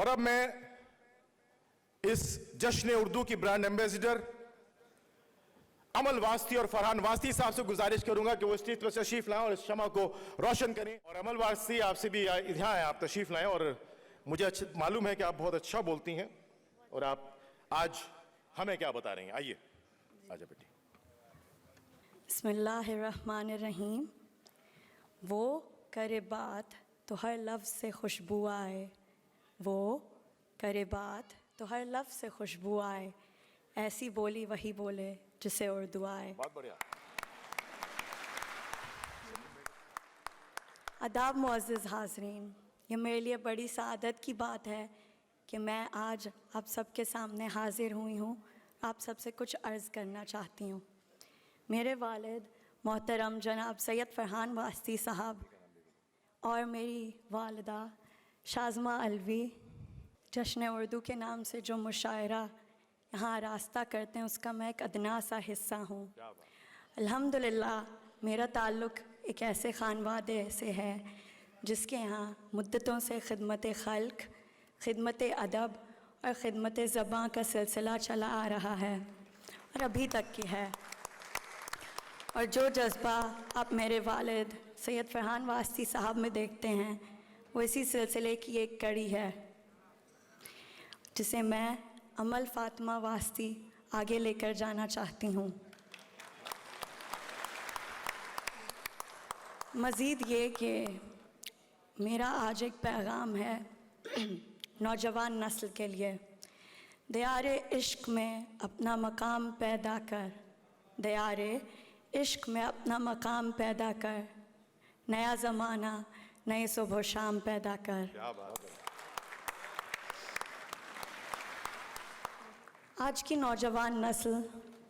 اور اب میں اس جشن اردو کی برانڈ ایمبیسڈر امل واسطی اور فرحان واسطی صاحب سے گزارش کروں گا کہ وہ اسٹیج پر تشریف لائیں اور اس شمع کو روشن کریں. اور امل واسطی آپ سے بھی یہاں ہیں, آپ تشریف لائیں. اور مجھے معلوم ہے کہ آپ بہت اچھا بولتی ہیں اور آپ آج ہمیں کیا بتا رہی ہیں. آئیے آجا بیٹی. بسم اللہ الرحمن الرحیم. وہ کرے بات تو ہر لفظ سے خوشبو آئے, وہ کرے بات تو ہر لفظ سے خوشبو آئے, ایسی بولی وہی بولے جسے اردو آئے. بہت بڑھیا. آداب معزز حاضرین, یہ میرے لیے بڑی سعادت کی بات ہے کہ میں آج آپ سب کے سامنے حاضر ہوئی ہوں. آپ سب سے کچھ عرض کرنا چاہتی ہوں. میرے والد محترم جناب سید فرحان واسطی صاحب اور میری والدہ شازمہ علوی جشن اردو کے نام سے جو مشاعرہ یہاں راستہ کرتے ہیں اس کا میں ایک ادنا سا حصہ ہوں. الحمدللہ میرا تعلق ایک ایسے خانوادے سے ہے جس کے یہاں مدتوں سے خدمت خلق, خدمت ادب اور خدمت زباں کا سلسلہ چلا آ رہا ہے اور ابھی تک کی ہے. اور جو جذبہ آپ میرے والد سید فرحان واسطی صاحب میں دیکھتے ہیں وہ اسی سلسلے کی ایک کڑی ہے جسے میں امل فاطمہ واسطی آگے لے کر جانا چاہتی ہوں. مزید یہ کہ میرا آج ایک پیغام ہے نوجوان نسل کے لیے. دیار عشق میں اپنا مقام پیدا کر, دیار عشق میں اپنا مقام پیدا کر, نیا زمانہ نئے صبح و شام پیدا کر. آج کی نوجوان نسل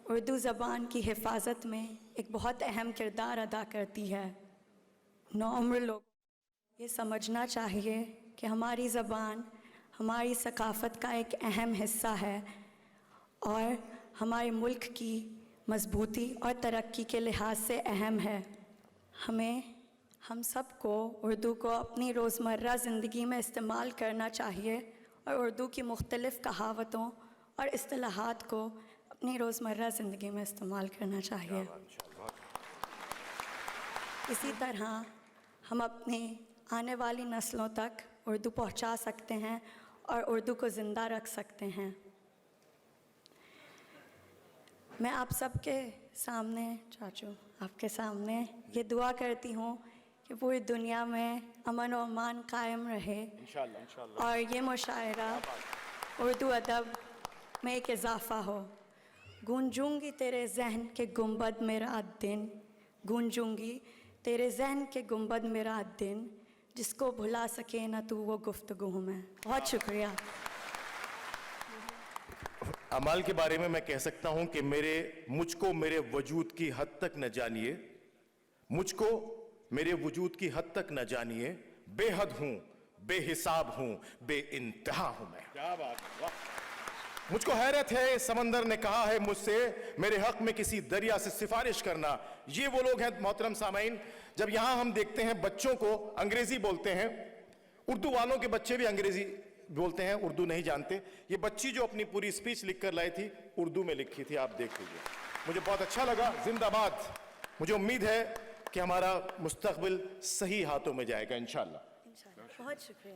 اردو زبان کی حفاظت میں ایک بہت اہم کردار ادا کرتی ہے. نوعمر لوگوں یہ سمجھنا چاہیے کہ ہماری زبان ہماری ثقافت کا ایک اہم حصہ ہے اور ہمارے ملک کی مضبوطی اور ترقی کے لحاظ سے اہم ہے. ہم سب کو اردو کو اپنی روزمرہ زندگی میں استعمال کرنا چاہیے اور اردو کی مختلف کہاوتوں اور اصطلاحات کو اپنی روزمرہ زندگی میں استعمال کرنا چاہیے. اسی طرح ہم اپنی آنے والی نسلوں تک اردو پہنچا سکتے ہیں اور اردو کو زندہ رکھ سکتے ہیں. میں آپ سب کے سامنے چاچو آپ کے سامنے یہ دعا کرتی ہوں کہ پوری دنیا میں امن و امان قائم رہے انشاءاللہ. اور یہ مشاعرہ اردو ادب میں ایک اضافہ ہو. گونجوں گی تیرے ذہن کے گنبد میں رات دن, گونجوں گی تیرے ذہن کے گنبد میں رات دن, جس کو بھلا سکے نہ تو وہ گفتگو میں. بہت شکریہ. امال کے بارے میں کہہ سکتا ہوں کہ مجھ کو میرے وجود کی حد تک نہ جانیے, مجھ کو میرے وجود کی حد تک نہ جانیے, بے حد ہوں, بے حساب ہوں, بے انتہا ہوں میں. کیا بات ہے. مجھ کو حیرت ہے سمندر نے کہا ہے مجھ سے میرے حق میں کسی دریا سے سفارش کرنا. یہ وہ لوگ ہیں محترم سامعین, جب یہاں ہم دیکھتے ہیں بچوں کو انگریزی بولتے ہیں, اردو والوں کے بچے بھی انگریزی بولتے ہیں, اردو نہیں جانتے. یہ بچی جو اپنی پوری سپیچ لکھ کر لائی تھی اردو میں لکھی تھی, آپ دیکھ لیجئے. مجھے بہت اچھا لگا. زندہ باد. مجھے امید ہے کہ ہمارا مستقبل صحیح ہاتھوں میں جائے گا انشاءاللہ. بہت شکریہ.